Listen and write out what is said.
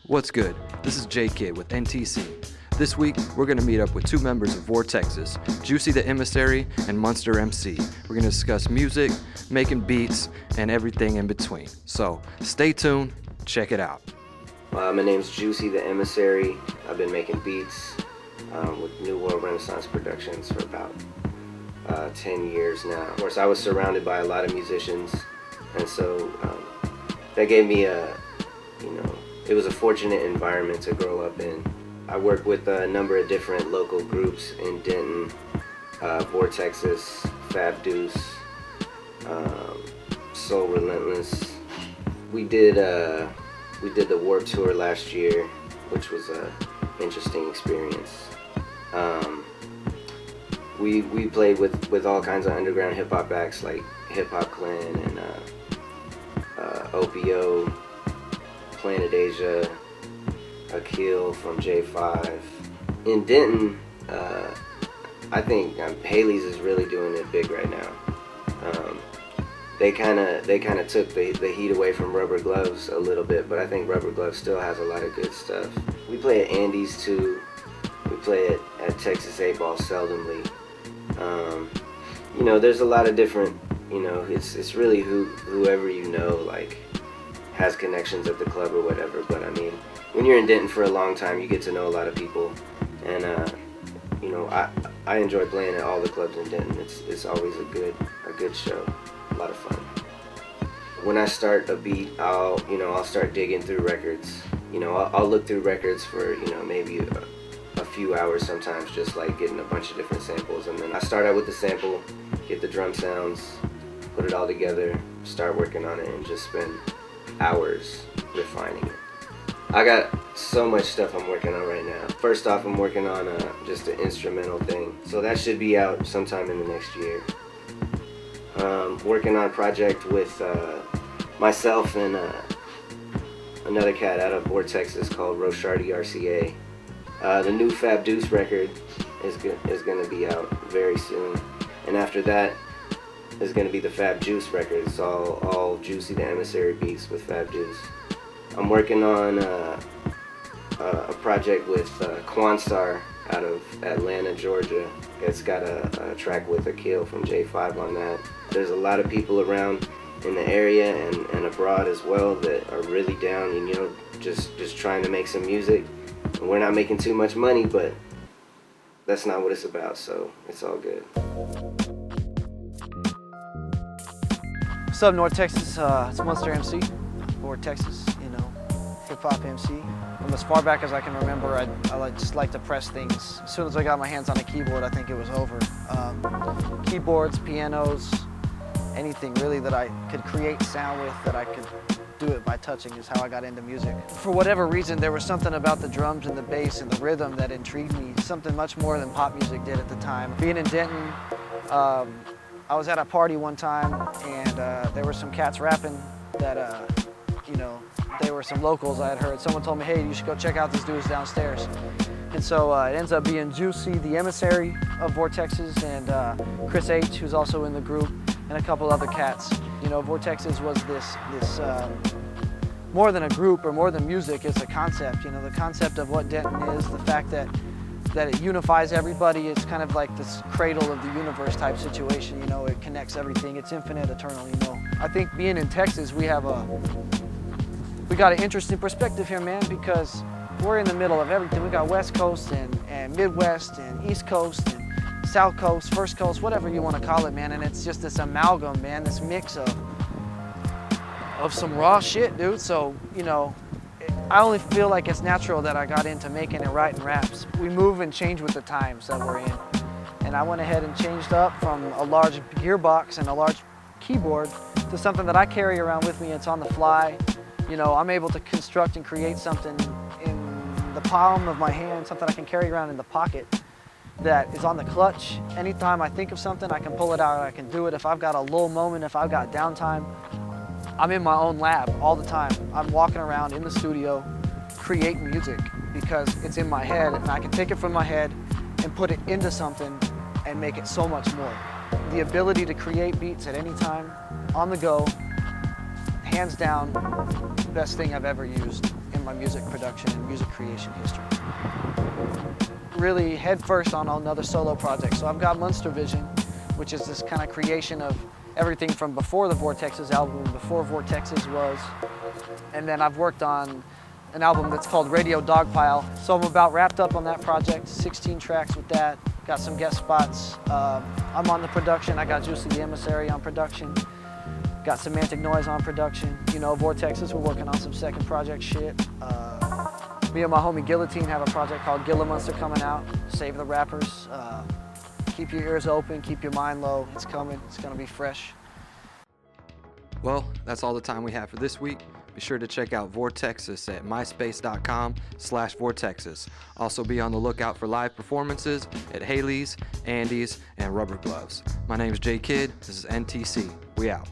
What's good? This is J Kid with NTC. This week, we're going to meet up with two members of Vortexas, Juicy the Emissary and Monster MC. We're going to discuss music, making beats, and everything in between. So, stay tuned, check it out. My name's Juicy the Emissary. I've been making beats with New World Renaissance Productions for about 10 years now. Of course, I was surrounded by a lot of musicians, and so that gave me it was a fortunate environment to grow up in. I work with a number of different local groups in Denton, Vortexas, Fab Deuce, Soul Relentless. We did the Warped Tour last year, which was an interesting experience. We played with all kinds of underground hip hop acts like Hip Hop Clan and OPO, Planet Asia, Akil from J5. In Denton, I think Haley's is really doing it big right now. They kind of took the heat away from Rubber Gloves a little bit, but I think Rubber Gloves still has a lot of good stuff. We play at Andy's too. We play at Texas 8-Ball seldomly. There's a lot of different. It's really whoever like has connections at the club or whatever. But I mean, when you're in Denton for a long time, you get to know a lot of people, and I enjoy playing at all the clubs in Denton. It's always a good show. A lot of fun. When I start a beat, I'll start digging through records. I'll look through records for maybe a few hours sometimes, just like getting a bunch of different samples, and then I start out with the sample, get the drum sounds, put it all together, start working on it, and just spend hours refining it. I got so much stuff I'm working on right now. First off, I'm working on just an instrumental thing, so that should be out sometime in the next year. Working on a project with myself and another cat out of Vortexas called Roshardy RCA. The new Fab Deuce record is going to be out very soon, and after that is going to be the Fab Juice record. It's all Juicy the Emissary beats with Fab Deuce. I'm working on a project with Quanstar out of Atlanta, Georgia. It's got a track with Akil from J5 on that. There's a lot of people around in the area and abroad as well that are really down and just trying to make some music. And we're not making too much money, but that's not what it's about, so it's all good. What's up, North Texas? It's Monster MC, Vortexas, hip hop MC. From as far back as I can remember, I just like to press things. As soon as I got my hands on a keyboard, I think it was over. Keyboards, pianos, anything really that I could create sound with, that I could do it by touching, is how I got into music. For whatever reason, there was something about the drums and the bass and the rhythm that intrigued me, something much more than pop music did at the time. Being in Denton, I was at a party one time, and there were some cats rapping that, they were some locals I had heard. Someone told me, hey, you should go check out these dudes downstairs. And so it ends up being Juicy the Emissary of Vortexas and Chris H, who's also in the group, and a couple other cats. Vortexas was this more than a group or more than music, it's a concept. The concept of what Denton is, the fact that it unifies everybody. It's kind of like this cradle of the universe type situation. It connects everything. It's infinite, eternal. I think being in Texas, we got an interesting perspective here, man, because we're in the middle of everything. We got West Coast and Midwest and East Coast and South Coast, First Coast, whatever you want to call it, man. And it's just this amalgam, man, this mix of some raw shit, dude. So, I only feel like it's natural that I got into making and writing raps. We move and change with the times that we're in. And I went ahead and changed up from a large gearbox and a large keyboard to something that I carry around with me. It's on the fly. I'm able to construct and create something in the palm of my hand, something I can carry around in the pocket that is on the clutch. Anytime I think of something, I can pull it out, I can do it. If I've got a lull moment, if I've got downtime, I'm in my own lab all the time. I'm walking around in the studio creating music because it's in my head, and I can take it from my head and put it into something and make it so much more. The ability to create beats at any time, on the go, hands down, best thing I've ever used in my music production and music creation history. Really head first on another solo project. So I've got Monster Vision, which is this kind of creation of everything from before the Vortexas album, before Vortexas was. And then I've worked on an album that's called Radio Dogpile. So I'm about wrapped up on that project, 16 tracks with that. Got some guest spots. I'm on the production. I got Juicy the Emissary on production. Got Semantic Noise on production. You know, Vortexas, we're working on some second project shit. Me and my homie Guillotine have a project called Gillamunster coming out. Save the rappers. Keep your ears open, keep your mind low. It's coming, it's gonna be fresh. Well, that's all the time we have for this week. Be sure to check out Vortexas at myspace.com/Vortexas. Also be on the lookout for live performances at Haley's, Andy's, and Rubber Gloves. My name is J Kid, this is NTC. We out.